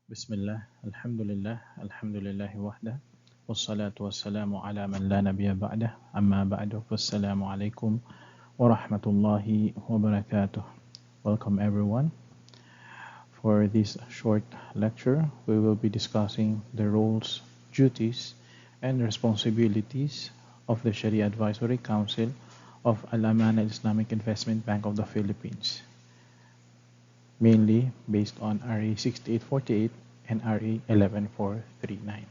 Bismillah, Alhamdulillah, Alhamdulillahi wahda, wassalatu wassalamu ala man la nabiyya ba'dah, amma ba'du, wassalamu alaikum wa rahmatullahi wa barakatuh. Welcome everyone. For this short lecture, we will be discussing the roles, duties, and responsibilities of the Shari'ah Advisory Council of Al-Amanah Islamic Investment Bank of the Philippines, mainly based on RA 6848 and RA 11439.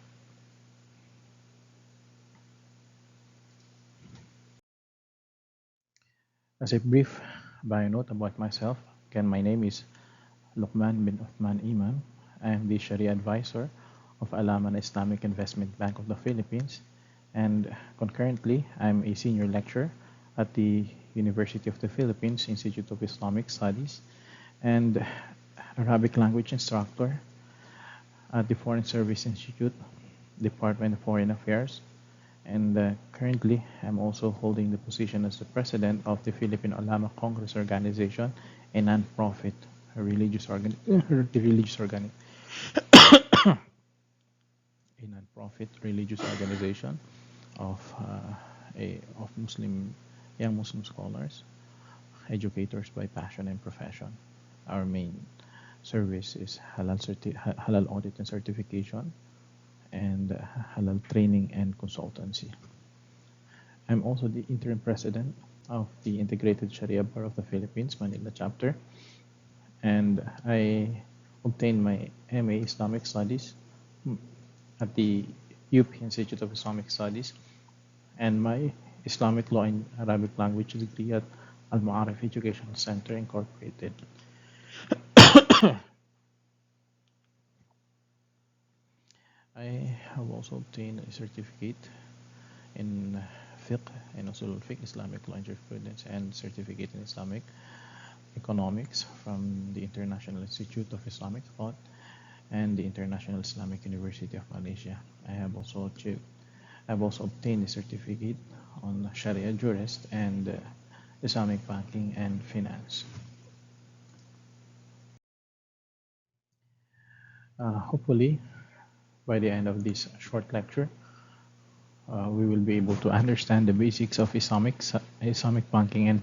As a brief bio note about myself, again, my name is Luqman bin Uthman Iman. I am the Sharia Advisor of Al-Amanah Islamic Investment Bank of the Philippines, and concurrently, I'm a senior lecturer at the University of the Philippines Institute of Islamic Studies and Arabic language instructor at the Foreign Service Institute, Department of Foreign Affairs, and currently I'm also holding the position as the president of the Philippine Ulama Congress Organization, a non-profit religious organization of young Muslim scholars, educators by passion and profession. Our main service is halal audit and certification, and halal training and consultancy. I'm also the interim president of the Integrated Sharia Bar of the Philippines, Manila chapter, and I obtained my MA Islamic Studies at the UP Institute of Islamic Studies and my Islamic Law and Arabic Language degree at Al-Ma'arif Educational Center Incorporated. I have also obtained a certificate in fiqh and usul al-fiqh, Islamic law and jurisprudence, and certificate in Islamic economics from the International Institute of Islamic Thought and the International Islamic University of Malaysia. I have also obtained a certificate on Sharia jurist and Islamic banking and finance. Hopefully, by the end of this short lecture, we will be able to understand the basics of Islamic banking and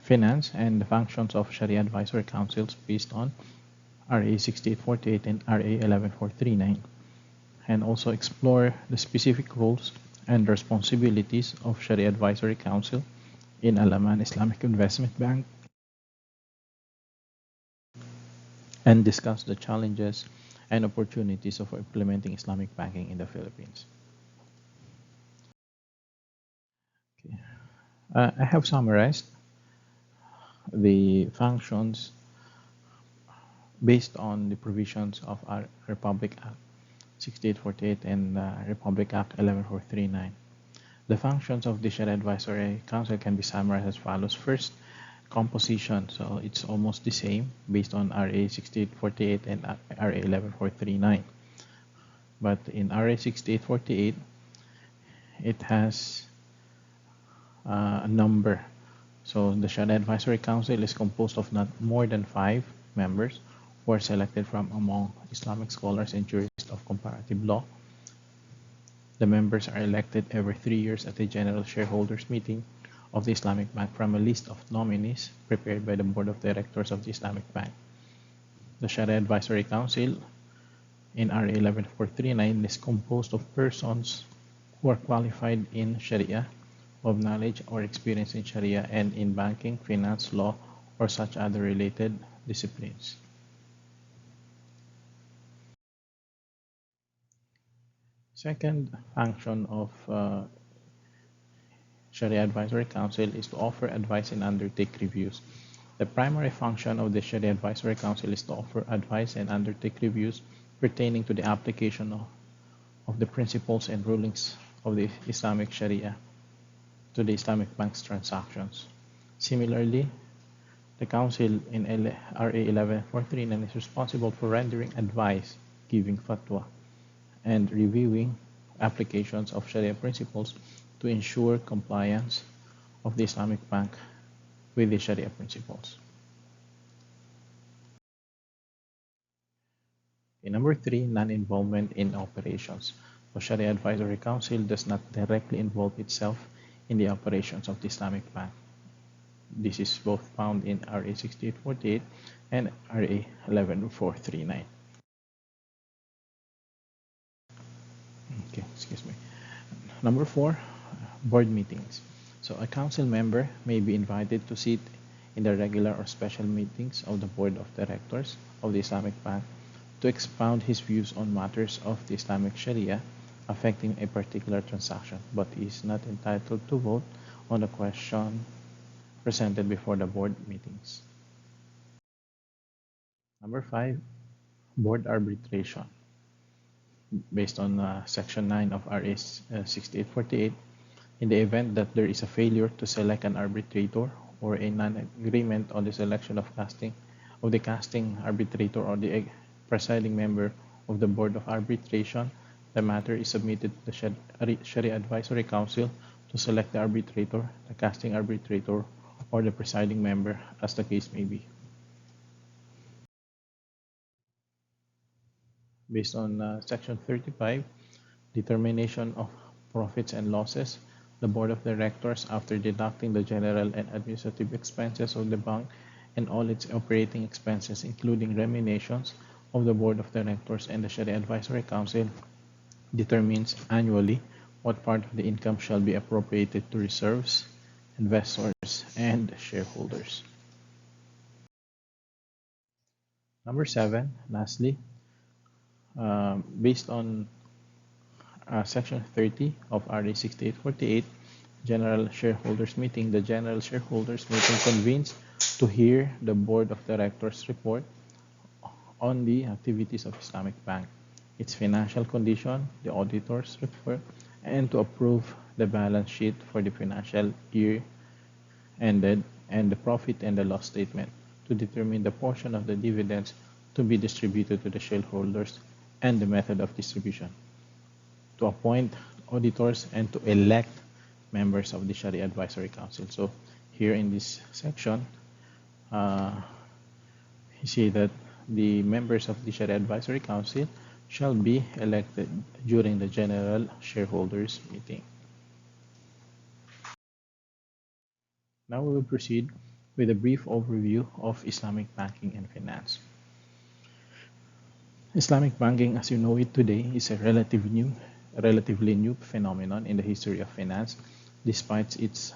finance and the functions of Sharia Advisory Councils based on RA 6848 and RA 11439, and also explore the specific roles and responsibilities of Sharia Advisory Council in Al-Amanah Islamic Investment Bank, and discuss the challenges and opportunities of implementing Islamic banking in the Philippines. Okay. I have summarized the functions based on the provisions of our Republic Act 6848 and Republic Act 11439. The functions of the Sharia Advisory Council can be summarized as follows. First, composition. So it's almost the same based on RA 6848 and RA 11439. But in RA 6848, it has a number. So the Sharia Advisory Council is composed of not more than 5 members who are selected from among Islamic scholars and jurists of comparative law. The members are elected every 3 years at the General Shareholders Meeting of the Islamic Bank from a list of nominees prepared by the Board of Directors of the Islamic Bank. The Sharia Advisory Council in RA 11439 is composed of persons who are qualified in Sharia, of knowledge or experience in Sharia and in banking, finance, law, or such other related disciplines. Second function of Sharia Advisory Council is to offer advice and undertake reviews. The primary function of the Sharia Advisory Council is to offer advice and undertake reviews pertaining to the application of the principles and rulings of the Islamic Sharia to the Islamic bank's transactions. Similarly, the Council in RA 11439 is responsible for rendering advice, giving fatwa, and reviewing applications of Sharia principles to ensure compliance of the Islamic Bank with the Sharia principles. Okay, number three, non-involvement in operations. So Shari'ah Advisory Council does not directly involve itself in the operations of the Islamic Bank. This is both found in RA 6848 and RA 11439. Okay, excuse me. Number four, board meetings. So a council member may be invited to sit in the regular or special meetings of the board of directors of the Islamic Bank to expound his views on matters of the Islamic Sharia affecting a particular transaction, but he is not entitled to vote on the question presented before the board meetings. Number five, board arbitration. Based on Section 9 of RA 6848, in the event that there is a failure to select an arbitrator or a non-agreement on the selection of the casting arbitrator or the presiding member of the Board of Arbitration, the matter is submitted to the Shari'ah Advisory Council to select the arbitrator, the casting arbitrator, or the presiding member as the case may be. Based on Section 35, determination of profits and losses, the Board of Directors, after deducting the general and administrative expenses of the bank and all its operating expenses, including remunerations of the Board of Directors and the Shari'ah Advisory Council, determines annually what part of the income shall be appropriated to reserves, investors, and shareholders. Number seven, lastly, based on Section 30 of RA 6848, General Shareholders Meeting, the General Shareholders Meeting convenes to hear the Board of Directors report on the activities of Islamic Bank, its financial condition, the auditor's report, and to approve the balance sheet for the financial year ended and the profit and the loss statement, to determine the portion of the dividends to be distributed to the shareholders and the method of distribution, to appoint auditors, and to elect members of the Shari'ah Advisory Council. So here in this section, you see that the members of the Shari'ah Advisory Council shall be elected during the General Shareholders Meeting. Now we will proceed with a brief overview of Islamic banking and finance. Islamic banking, as you know it today, is a relatively new phenomenon in the history of finance. Despite its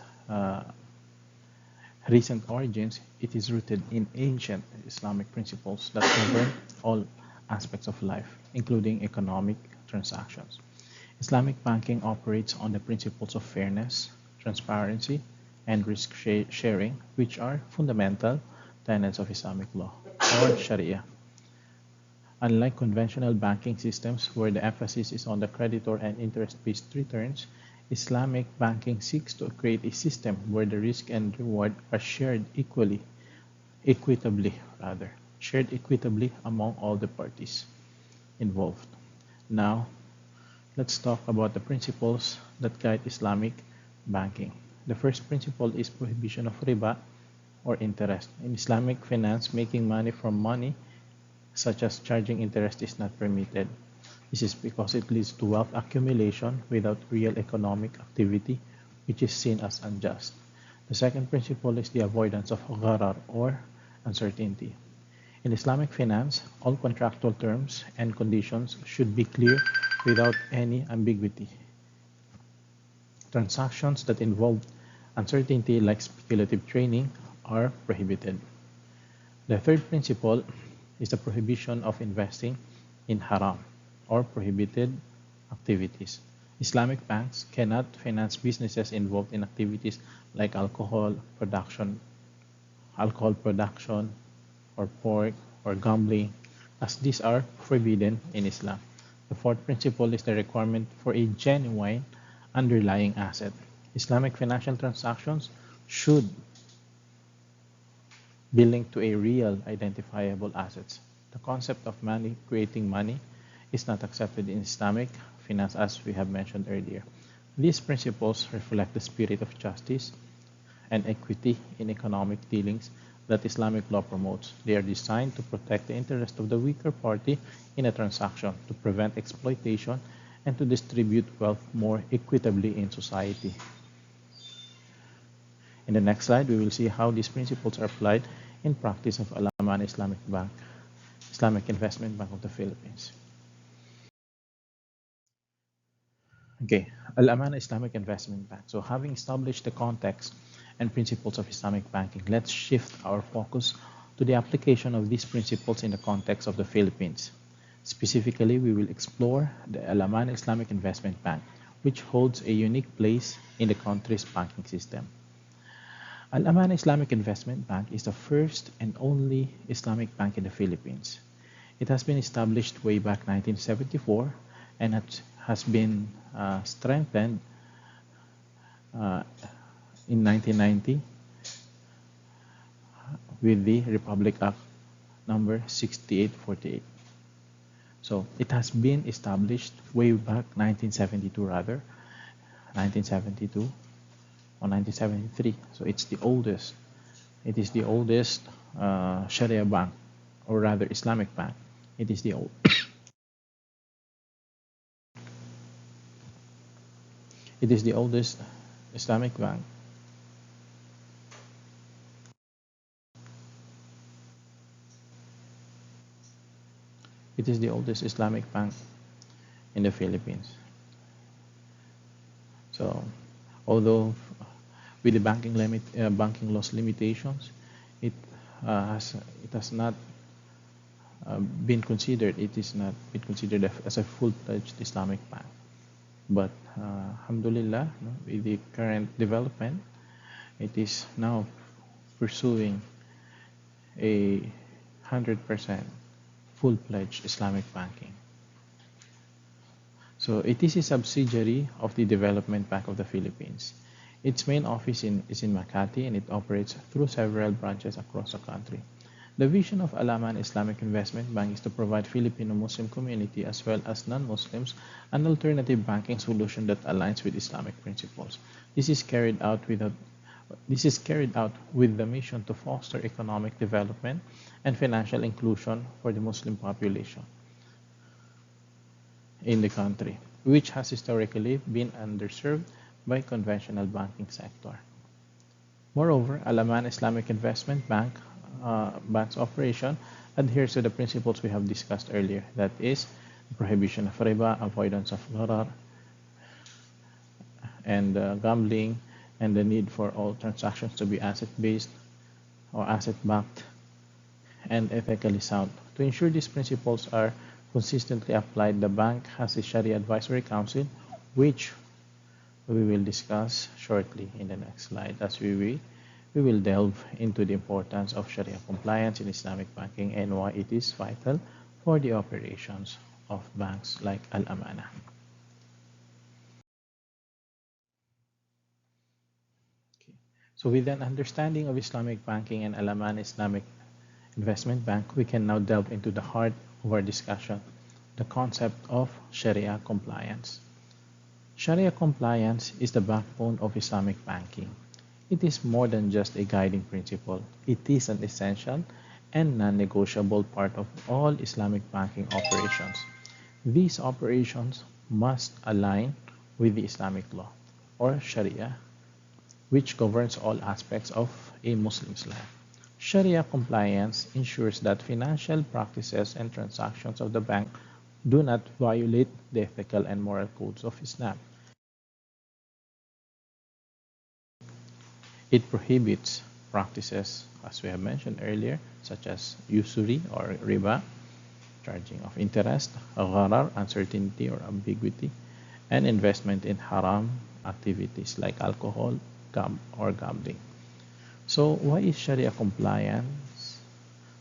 recent origins, it is rooted in ancient Islamic principles that govern all aspects of life, including economic transactions. Islamic banking operates on the principles of fairness, transparency, and risk sharing, which are fundamental tenets of Islamic law, or Sharia. Unlike conventional banking systems where the emphasis is on the creditor and interest-based returns, Islamic banking seeks to create a system where the risk and reward are shared equitably among all the parties involved. Now, let's talk about the principles that guide Islamic banking. The first principle is prohibition of riba, or interest. In Islamic finance, making money from money, such as charging interest, is not permitted. This is because it leads to wealth accumulation without real economic activity, which is seen as unjust. The second principle is the avoidance of gharar, or uncertainty. In Islamic finance, all contractual terms and conditions should be clear without any ambiguity. Transactions that involve uncertainty, like speculative trading, are prohibited. The third principle is the prohibition of investing in haram, or prohibited activities. Islamic banks cannot finance businesses involved in activities like alcohol production, or pork, or gambling, as these are forbidden in Islam. The fourth principle is the requirement for a genuine underlying asset. Islamic financial transactions should be linked to a real identifiable assets. The concept of money creating money is not accepted in Islamic finance, as we have mentioned earlier. These principles reflect the spirit of justice and equity in economic dealings that Islamic law promotes. They are designed to protect the interest of the weaker party in a transaction, to prevent exploitation, and to distribute wealth more equitably in society. In the next slide, we will see how these principles are applied in practice of Al-Amanah Islamic Bank, Islamic Investment Bank of the Philippines. Okay, Al-Amanah Islamic Investment Bank. So having established the context and principles of Islamic banking, let's shift our focus to the application of these principles in the context of the Philippines. Specifically, we will explore the Al-Amanah Islamic Investment Bank, which holds a unique place in the country's banking system. Al-Amanah Islamic Investment Bank is the first and only Islamic bank in the Philippines. It has been established way back 1974 and it has been strengthened in 1990 with the Republic Act number 6848. So it has been established way back 1972 rather, 1972 or 1973. So it's the oldest. It is the oldest Sharia bank, or rather Islamic bank. It is the old. It is the oldest Islamic bank. It is the oldest Islamic bank in the Philippines. So, although with the banking laws limitations, it has not been considered. It is not been considered as a full-fledged Islamic bank. But alhamdulillah, with the current development, it is now pursuing a 100% full-fledged Islamic banking. So it is a subsidiary of the Development Bank of the Philippines. Its main office is in Makati, and it operates through several branches across the country. The vision of Al-Amanah Islamic Investment Bank is to provide Filipino Muslim community as well as non-Muslims an alternative banking solution that aligns with Islamic principles. This is carried out with the mission to foster economic development and financial inclusion for the Muslim population in the country, which has historically been underserved by conventional banking sector. Moreover, Al-Amanah Islamic Investment Bank bank's operation adheres to the principles we have discussed earlier, that is, the prohibition of riba, avoidance of gharar, and gambling, and the need for all transactions to be asset-based or asset-backed and ethically sound. To ensure these principles are consistently applied, the bank has a Shari'ah Advisory Council, which we will discuss shortly in the next slide, as we will delve into the importance of Sharia compliance in Islamic banking and why it is vital for the operations of banks like Al-Amanah. Okay. So with an understanding of Islamic banking and Al-Amanah Islamic Investment Bank, we can now delve into the heart of our discussion, the concept of Sharia compliance. Sharia compliance is the backbone of Islamic banking. It is more than just a guiding principle. It is an essential and non-negotiable part of all Islamic banking operations. These operations must align with the Islamic law, or Sharia, which governs all aspects of a Muslim's life. Sharia compliance ensures that financial practices and transactions of the bank do not violate the ethical and moral codes of Islam. It prohibits practices, as we have mentioned earlier, such as usury or riba, charging of interest, gharar, uncertainty or ambiguity, and investment in haram activities like alcohol or gambling. So why is Sharia compliance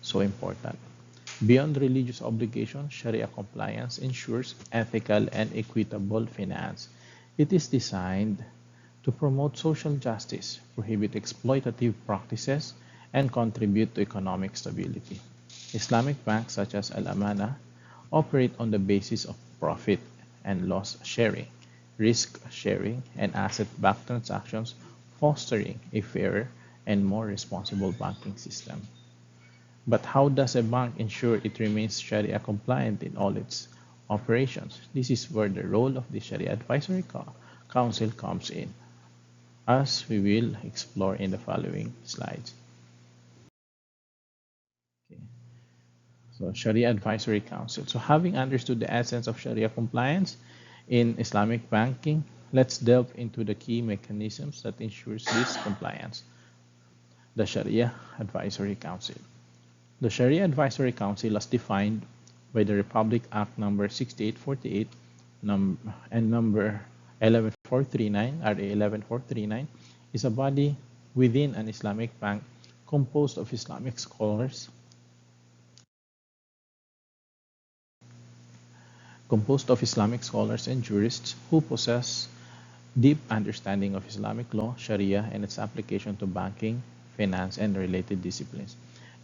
so important? Beyond religious obligation, Sharia compliance ensures ethical and equitable finance. It is designed to promote social justice, prohibit exploitative practices, and contribute to economic stability. Islamic banks such as Al-Amanah operate on the basis of profit and loss sharing, risk sharing, and asset-backed transactions, fostering a fairer and more responsible banking system. But how does a bank ensure it remains Sharia compliant in all its operations? This is where the role of the Sharia Advisory Council comes in, as we will explore in the following slides. Okay. So Sharia Advisory Council. So having understood the essence of Sharia compliance in Islamic banking, let's delve into the key mechanisms that ensures this compliance. The Sharia Advisory Council. The Sharia Advisory Council, as defined by the Republic Act number 6848 and number 11439, RA 11439, is a body within an Islamic bank composed of Islamic scholars and jurists who possess deep understanding of Islamic law, Sharia, and its application to banking, finance, and related disciplines.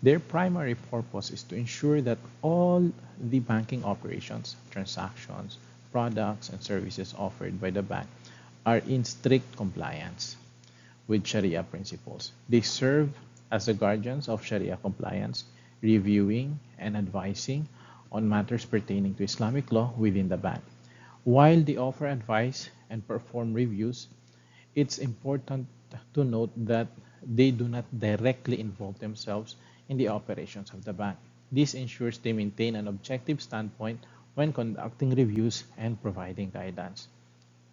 Their primary purpose is to ensure that all the banking operations, transactions, products, and services offered by the bank are in strict compliance with Sharia principles. They serve as the guardians of Sharia compliance, reviewing and advising on matters pertaining to Islamic law within the bank. While they offer advice and perform reviews, it's important to note that they do not directly involve themselves in the operations of the bank. This ensures they maintain an objective standpoint when conducting reviews and providing guidance.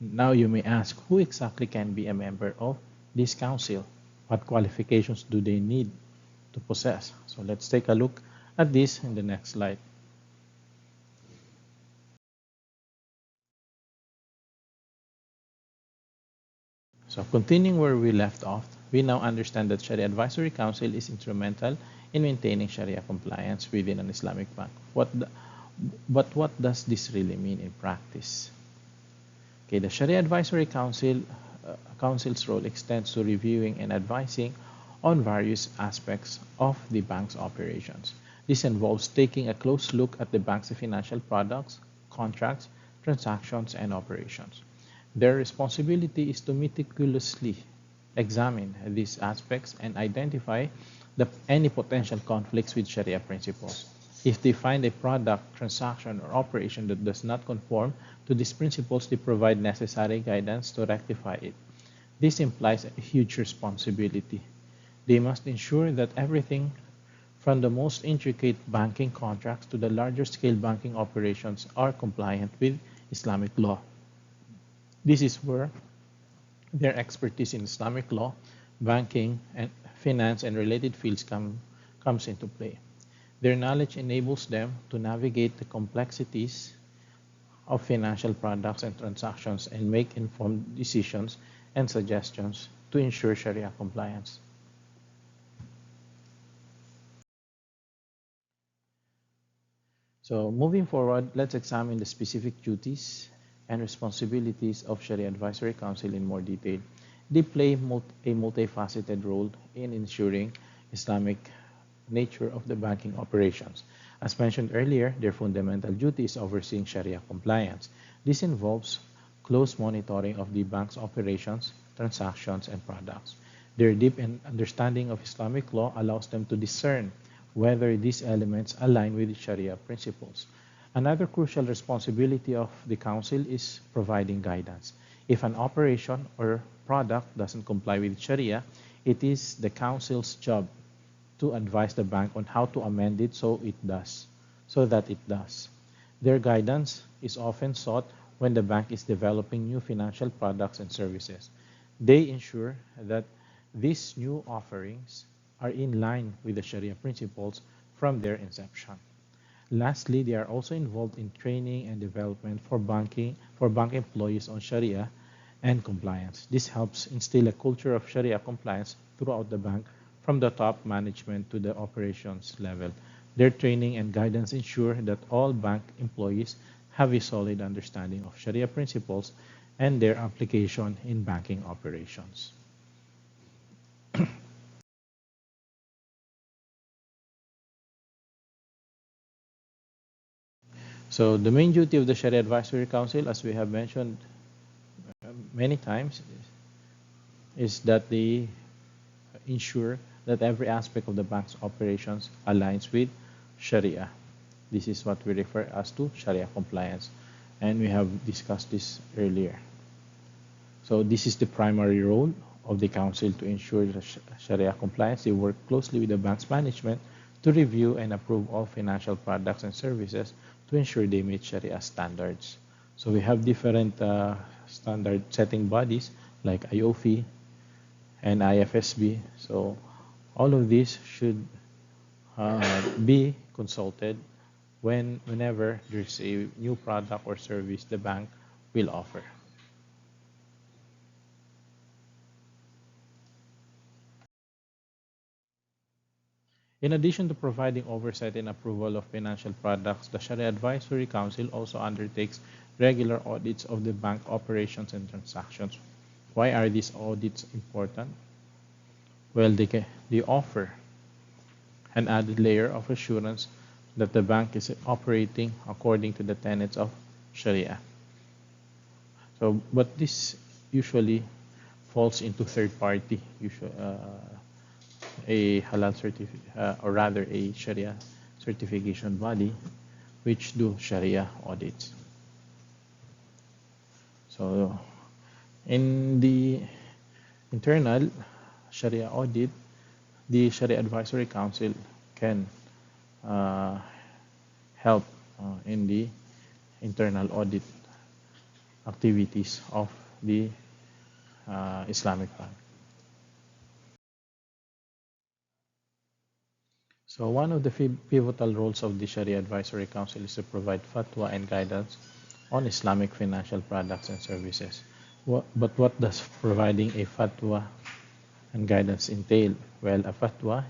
Now you may ask, who exactly can be a member of this council? What qualifications do they need to possess? So let's take a look at this in the next slide. So continuing where we left off, we now understand that Sharia Advisory Council is instrumental in maintaining Sharia compliance within an Islamic bank. But what does this really mean in practice? Okay, the Sharia Advisory Council's role extends to reviewing and advising on various aspects of the bank's operations. This involves taking a close look at the bank's financial products, contracts, transactions, and operations. Their responsibility is to meticulously examine these aspects and identify any potential conflicts with Sharia principles. If they find a product, transaction, or operation that does not conform to these principles, they provide necessary guidance to rectify it. This implies a huge responsibility. They must ensure that everything from the most intricate banking contracts to the larger scale banking operations are compliant with Islamic law. This is where their expertise in Islamic law, banking, and finance and related fields comes into play. Their knowledge enables them to navigate the complexities of financial products and transactions and make informed decisions and suggestions to ensure Sharia compliance. So moving forward, let's examine the specific duties and responsibilities of Sharia Advisory Council in more detail. They play a multifaceted role in ensuring Islamic nature of the banking operations. As mentioned earlier, their fundamental duty is overseeing Sharia compliance. This involves close monitoring of the bank's operations, transactions, and products. Their deep understanding of Islamic law allows them to discern whether these elements align with Sharia principles. Another crucial responsibility of the Council is providing guidance. If an operation or product doesn't comply with Sharia, it is the Council's job to advise the bank on how to amend it so that it does. Their guidance is often sought when the bank is developing new financial products and services. They ensure that these new offerings are in line with the Sharia principles from their inception. Lastly, they are also involved in training and development for bank employees on Sharia and compliance. This helps instill a culture of Sharia compliance throughout the bank from the top management to the operations level. Their training and guidance ensure that all bank employees have a solid understanding of Sharia principles and their application in banking operations. So the main duty of the Sharia Advisory Council, as we have mentioned many times, is that they ensure that every aspect of the bank's operations aligns with Sharia. This is what we refer as to Sharia compliance, and we have discussed this earlier. So this is the primary role of the council to ensure the Sharia compliance. They work closely with the bank's management to review and approve all financial products and services to ensure they meet Sharia standards. So we have different standard setting bodies like IOFI and IFSB. So all of these should be consulted whenever there's a new product or service the bank will offer. In addition to providing oversight and approval of financial products, the Shari'ah Advisory Council also undertakes regular audits of the bank operations and transactions. Why are these audits important? Well, they offer an added layer of assurance that the bank is operating according to the tenets of Sharia. So, but this usually falls into third party, a halal or rather a Sharia certification body, which do Sharia audits. So, in the internal Sharia audit, the Sharia Advisory Council can help in the internal audit activities of the Islamic Bank. So one of the pivotal roles of the Sharia Advisory Council is to provide fatwa and guidance on Islamic financial products and services. But what does providing a fatwa and guidance entail? Well, a fatwa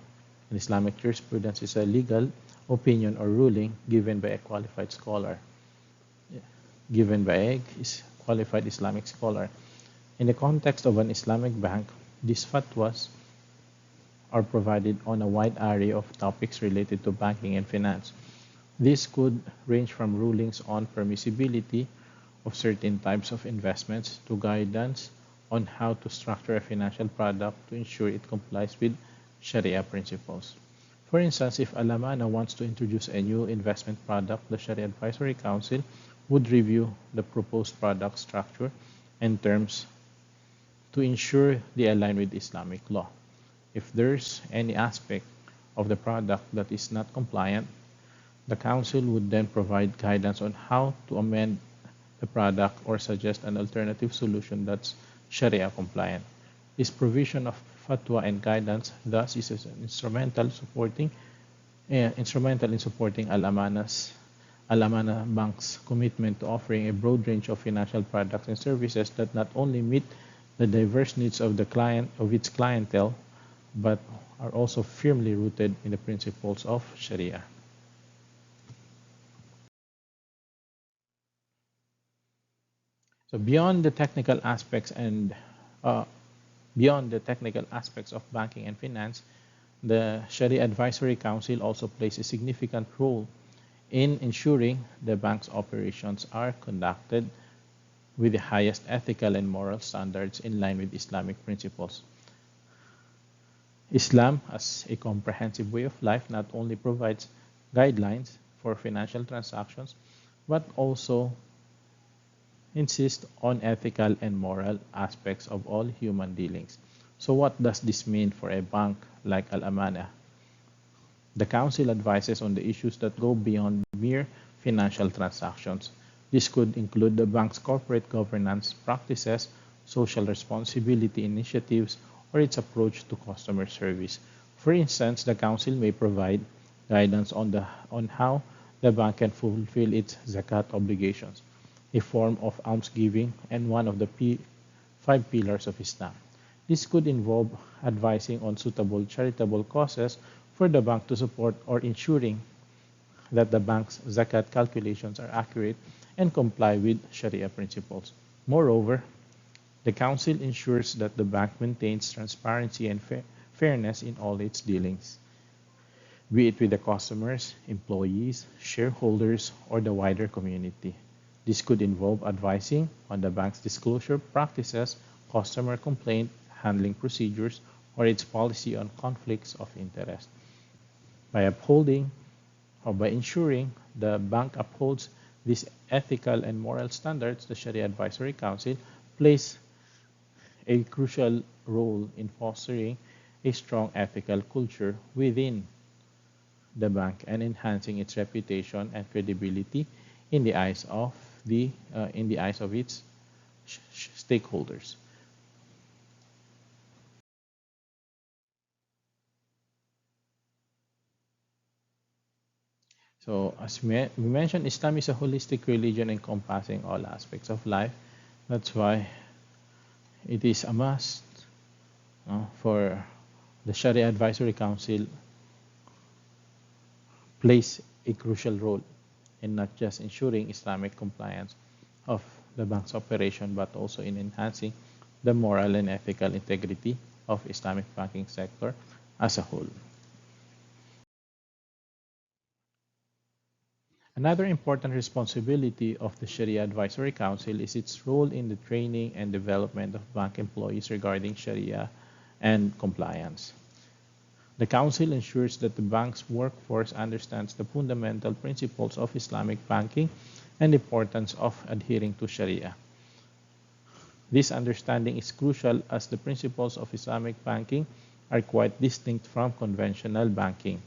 in Islamic jurisprudence is a legal opinion or ruling given by a qualified scholar, given by a qualified Islamic scholar. In the context of an Islamic bank, these fatwas are provided on a wide array of topics related to banking and finance. This could range from rulings on permissibility of certain types of investments to guidance on how to structure a financial product to ensure it complies with Sharia principles. For instance, if Al-Amanah wants to introduce a new investment product, the Sharia Advisory Council would review the proposed product structure and terms to ensure they align with Islamic law. If there's any aspect of the product that is not compliant, the Council would then provide guidance on how to amend the product or suggest an alternative solution that's Sharia compliant. This provision of fatwa and guidance thus is instrumental in supporting Al-Amanah Bank's commitment to offering a broad range of financial products and services that not only meet the diverse needs of its clientele, but are also firmly rooted in the principles of Sharia. So beyond the technical aspects of banking and finance, the Sharia Advisory Council also plays a significant role in ensuring the bank's operations are conducted with the highest ethical and moral standards in line with Islamic principles. Islam, as a comprehensive way of life, not only provides guidelines for financial transactions, but also insists on ethical and moral aspects of all human dealings. So what does this mean for a bank like Al-Amanah? The Council advises on the issues that go beyond mere financial transactions. This could include the bank's corporate governance practices, social responsibility initiatives, or its approach to customer service. For instance, the Council may provide guidance on how the bank can fulfill its zakat obligations, a form of almsgiving and one of the 5 pillars of Islam. This could involve advising on suitable charitable causes for the bank to support or ensuring that the bank's zakat calculations are accurate and comply with Sharia principles. Moreover, the Council ensures that the bank maintains transparency and fairness in all its dealings, be it with the customers, employees, shareholders, or the wider community. This could involve advising on the bank's disclosure practices, customer complaint handling procedures, or its policy on conflicts of interest. By upholding or by ensuring the bank upholds these ethical and moral standards, the Shari'ah Advisory Council plays a crucial role in fostering a strong ethical culture within the bank and enhancing its reputation and credibility in the eyes of its stakeholders. So, as we mentioned, Islam is a holistic religion encompassing all aspects of life. That's why it is a must for the Sharia Advisory Council plays a crucial role in not just ensuring Islamic compliance of the bank's operation, but also in enhancing the moral and ethical integrity of Islamic banking sector as a whole. Another important responsibility of the Sharia Advisory Council is its role in the training and development of bank employees regarding Sharia and compliance. The Council ensures that the bank's workforce understands the fundamental principles of Islamic banking and the importance of adhering to Sharia. This understanding is crucial as the principles of Islamic banking are quite distinct from conventional banking,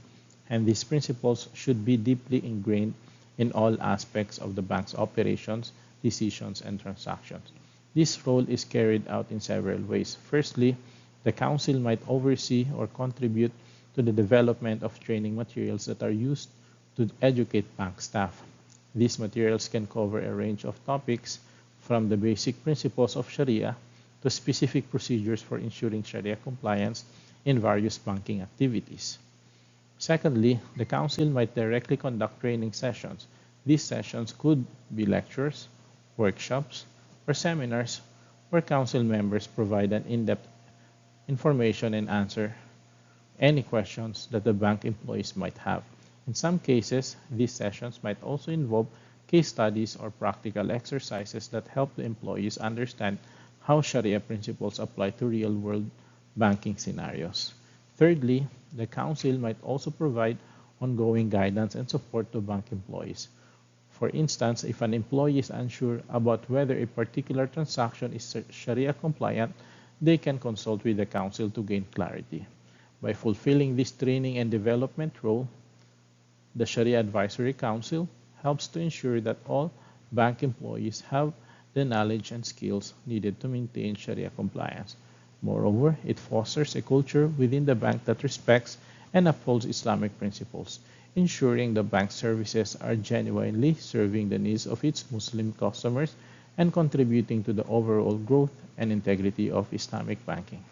and these principles should be deeply ingrained in all aspects of the bank's operations, decisions, and transactions. This role is carried out in several ways. Firstly, the Council might oversee or contribute to the development of training materials that are used to educate bank staff. These materials can cover a range of topics from the basic principles of Sharia to specific procedures for ensuring Sharia compliance in various banking activities. Secondly, the Council might directly conduct training sessions. These sessions could be lectures, workshops, or seminars where Council members provide an in-depth information and answer any questions that the bank employees might have. In some cases, these sessions might also involve case studies or practical exercises that help the employees understand how Sharia principles apply to real-world banking scenarios. Thirdly, the Council might also provide ongoing guidance and support to bank employees. For instance, if an employee is unsure about whether a particular transaction is Sharia compliant, they can consult with the Council to gain clarity. By fulfilling this training and development role, the Sharia Advisory Council helps to ensure that all bank employees have the knowledge and skills needed to maintain Sharia compliance. Moreover, it fosters a culture within the bank that respects and upholds Islamic principles, ensuring the bank's services are genuinely serving the needs of its Muslim customers and contributing to the overall growth and integrity of Islamic banking.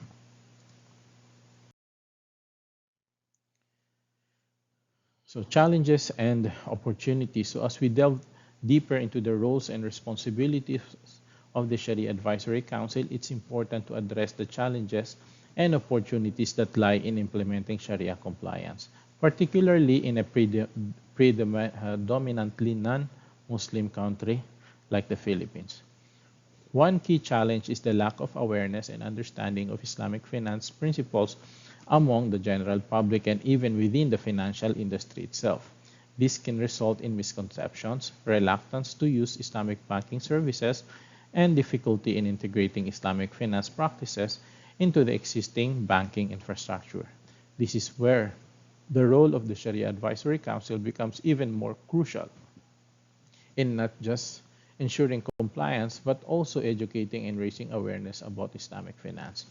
So challenges and opportunities. So as we delve deeper into the roles and responsibilities of the Sharia Advisory Council, it's important to address the challenges and opportunities that lie in implementing Sharia compliance, particularly in a predominantly non-Muslim country like the Philippines. One key challenge is the lack of awareness and understanding of Islamic finance principles among the general public and even within the financial industry itself. This can result in misconceptions, reluctance to use Islamic banking services, and difficulty in integrating Islamic finance practices into the existing banking infrastructure. This is where the role of the Sharia Advisory Council becomes even more crucial in not just ensuring compliance, but also educating and raising awareness about Islamic finance.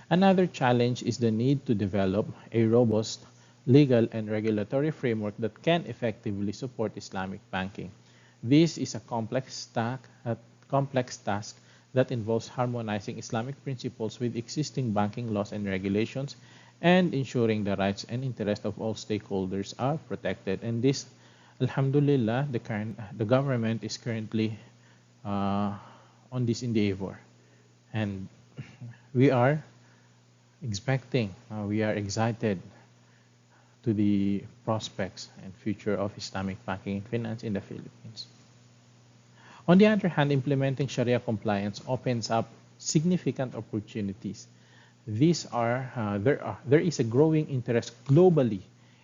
Another challenge is the need to develop a robust legal and regulatory framework that can effectively support Islamic banking. This is a complex task that involves harmonizing Islamic principles with existing banking laws and regulations and ensuring the rights and interests of all stakeholders are protected. And this, Alhamdulillah, the government is currently on this endeavor. And we are we are excited to the prospects and future of Islamic banking and finance in the Philippines. On the other hand, implementing Sharia compliance opens up significant opportunities. There is a growing interest globally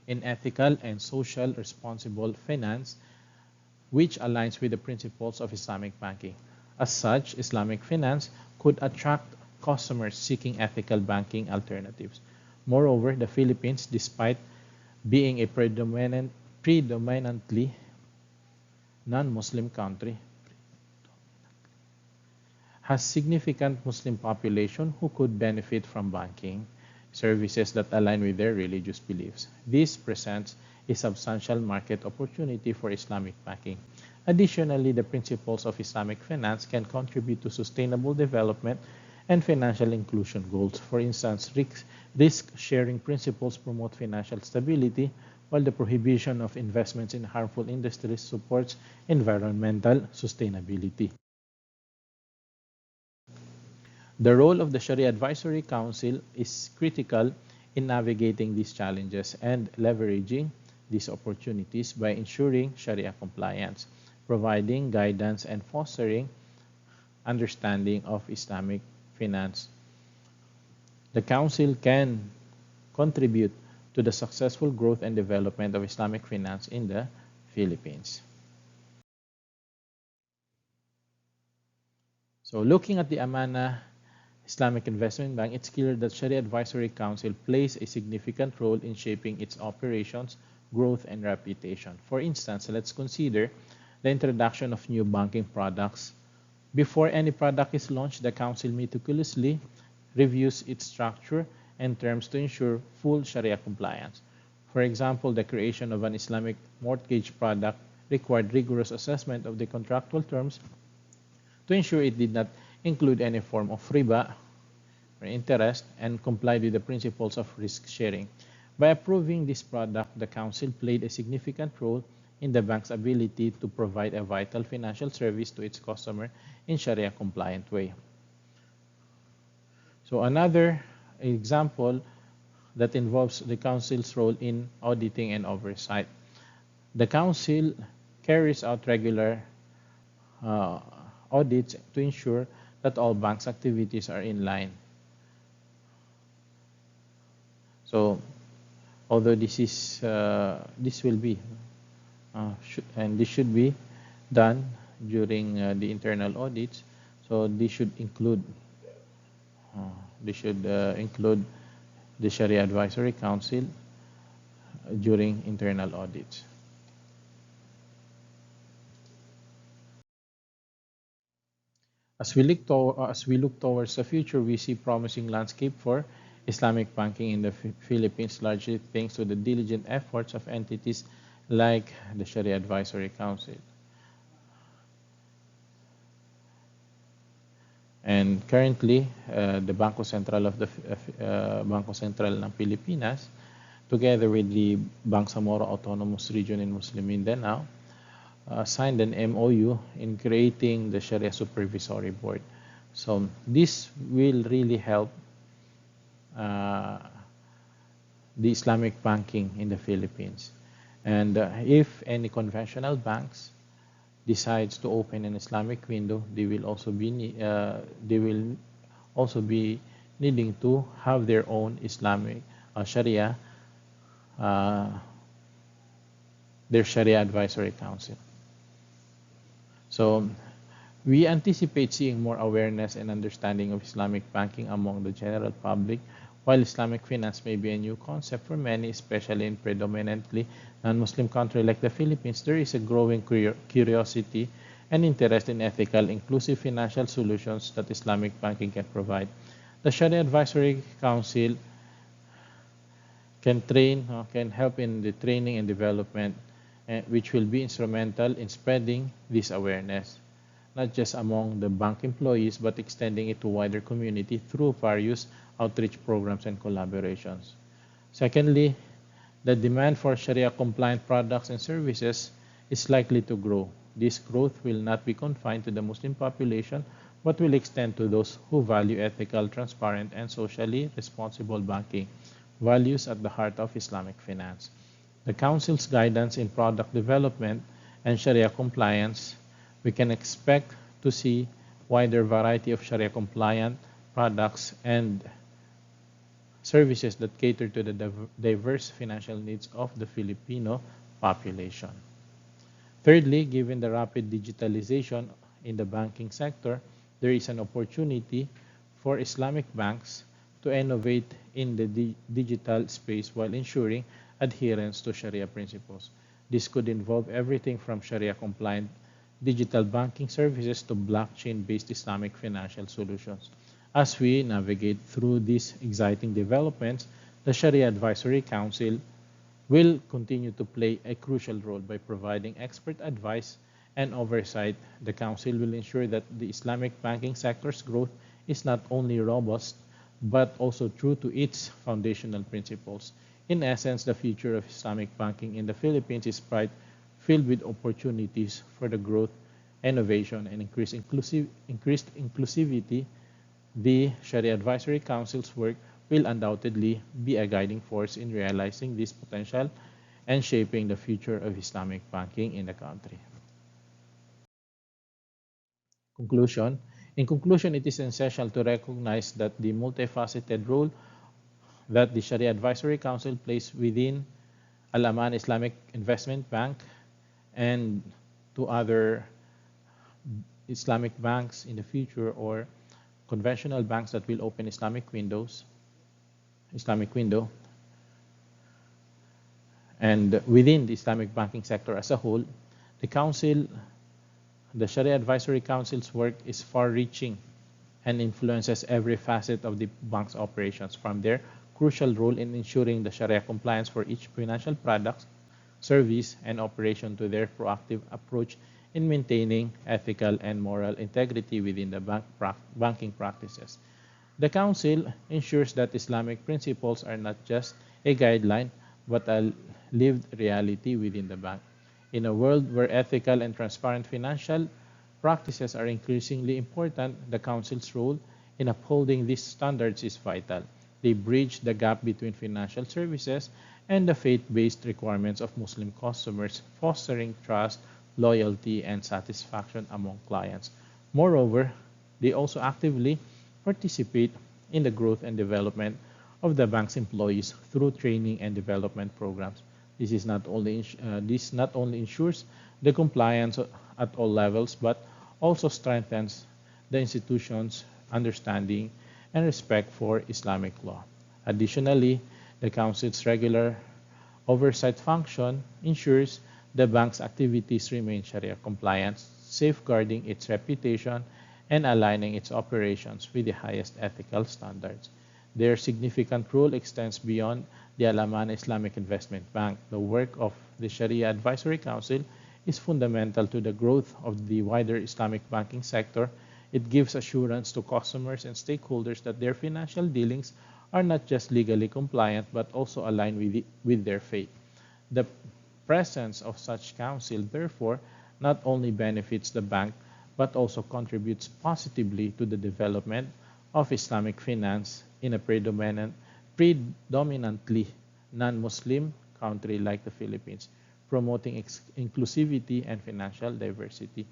in ethical and social responsible finance, which aligns with the principles of Islamic banking. As such, Islamic finance could attract customers seeking ethical banking alternatives. Moreover, the Philippines, despite being a predominantly non-Muslim country, has significant Muslim population who could benefit from banking services that align with their religious beliefs. This presents a substantial market opportunity for Islamic banking. Additionally, the principles of Islamic finance can contribute to sustainable development and financial inclusion goals. For instance, risk-sharing principles promote financial stability, while the prohibition of investments in harmful industries supports environmental sustainability. The role of the Shari'ah Advisory Council is critical in navigating these challenges and leveraging these opportunities by ensuring Sharia compliance, providing guidance, and fostering understanding of Islamic finance. The Council can contribute to the successful growth and development of Islamic finance in the Philippines. So looking at the Amanah Islamic Investment Bank, it's clear that Shari'ah Advisory Council plays a significant role in shaping its operations, growth, and reputation. For instance, let's consider the introduction of new banking products. Before any product is launched, the Council meticulously reviews its structure and terms to ensure full Sharia compliance. For example, the creation of an Islamic mortgage product required rigorous assessment of the contractual terms to ensure it did not include any form of riba or interest and complied with the principles of risk sharing. By approving this product, the Council played a significant role in the bank's ability to provide a vital financial service to its customer in Sharia compliant way. So another example that involves the Council's role in auditing and oversight. The Council carries out regular audits to ensure that all banks' activities are in line. So, although this will be and this should be done during the internal audits, so this should include the Shari'ah Advisory Council during internal audits. As we look towards the future, we see promising landscape for Islamic banking in the Philippines, largely thanks to the diligent efforts of entities like the Shari'ah Advisory Council. And currently, the Bangko Sentral ng Pilipinas, together with the Bangsamoro Autonomous Region in Muslim Mindanao, signed an MOU in creating the Sharia Supervisory Board. So this will really help the Islamic banking in the Philippines. And if any conventional banks decides to open an Islamic window, they will also be needing to have their own Islamic Sharia, their Sharia Advisory Council. So we anticipate seeing more awareness and understanding of Islamic banking among the general public. While Islamic finance may be a new concept for many, especially in predominantly non-Muslim countries like the Philippines, there is a growing curiosity and interest in ethical, inclusive financial solutions that Islamic banking can provide. The Sharia Advisory Council can help in the training and development, which will be instrumental in spreading this awareness, not just among the bank employees, but extending it to wider community through various outreach programs and collaborations. Secondly, the demand for Sharia-compliant products and services is likely to grow. This growth will not be confined to the Muslim population, but will extend to those who value ethical, transparent, and socially responsible banking, values at the heart of Islamic finance. The Council's guidance in product development and Sharia compliance, we can expect to see wider variety of Sharia compliant products and services that cater to the diverse financial needs of the Filipino population. Thirdly, given the rapid digitalization in the banking sector, there is an opportunity for Islamic banks to innovate in the digital space while ensuring adherence to Sharia principles. This could involve everything from Sharia compliant digital banking services to blockchain based Islamic financial solutions. As we navigate through these exciting developments, the Sharia Advisory Council will continue to play a crucial role by providing expert advice and oversight. The Council will ensure that the Islamic banking sector's growth is not only robust but also true to its foundational principles. In essence, the future of Islamic banking in the Philippines is bright, filled with opportunities for the growth, innovation, and increased inclusivity. The Sharia Advisory Council's work will undoubtedly be a guiding force in realizing this potential and shaping the future of Islamic banking in the country. Conclusion. In conclusion, it is essential to recognize that the multifaceted role that the Sharia Advisory Council plays within Al-Amanah Islamic Investment Bank and to other Islamic banks in the future or conventional banks that will open Islamic window, and within the Islamic banking sector as a whole, the Sharia Advisory Council's work is far-reaching and influences every facet of the bank's operations, from their crucial role in ensuring the Sharia compliance for each financial product, service, and operation to their proactive approach in maintaining ethical and moral integrity within the banking practices. The Council ensures that Islamic principles are not just a guideline but a lived reality within the bank. In a world where ethical and transparent financial practices are increasingly important, the Council's role in upholding these standards is vital. They bridge the gap between financial services and the faith-based requirements of Muslim customers, fostering trust, loyalty, and satisfaction among clients. Moreover, they also actively participate in the growth and development of the bank's employees through training and development programs. This not only ensures the compliance at all levels, but also strengthens the institution's understanding and respect for Islamic law. Additionally, the Council's regular oversight function ensures the bank's activities remain Sharia compliant, safeguarding its reputation and aligning its operations with the highest ethical standards. Their significant role extends beyond the Al-Amanah Islamic Investment Bank. The work of the Shari'ah Advisory Council is fundamental to the growth of the wider Islamic banking sector. It gives assurance to customers and stakeholders that their financial dealings are not just legally compliant but also aligned with their faith. The presence of such council, therefore, not only benefits the bank but also contributes positively to the development of Islamic finance in a predominantly non-Muslim country like the Philippines, promoting inclusivity and financial diversity.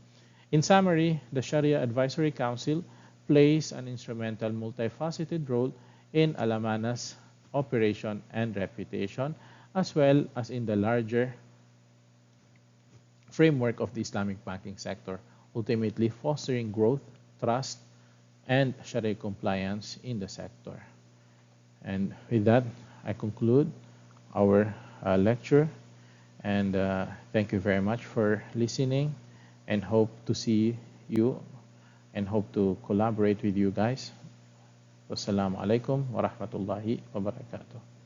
In summary, the Sharia Advisory Council plays an instrumental, multifaceted role in Al-Amanah's operation and reputation, as well as in the larger framework of the Islamic banking sector, ultimately fostering growth, trust, and Sharia compliance in the sector. And with that, I conclude our lecture, and thank you very much for listening, and hope to see you and hope to collaborate with you guys. Wassalamu alaikum wa rahmatullahi wa barakatuh.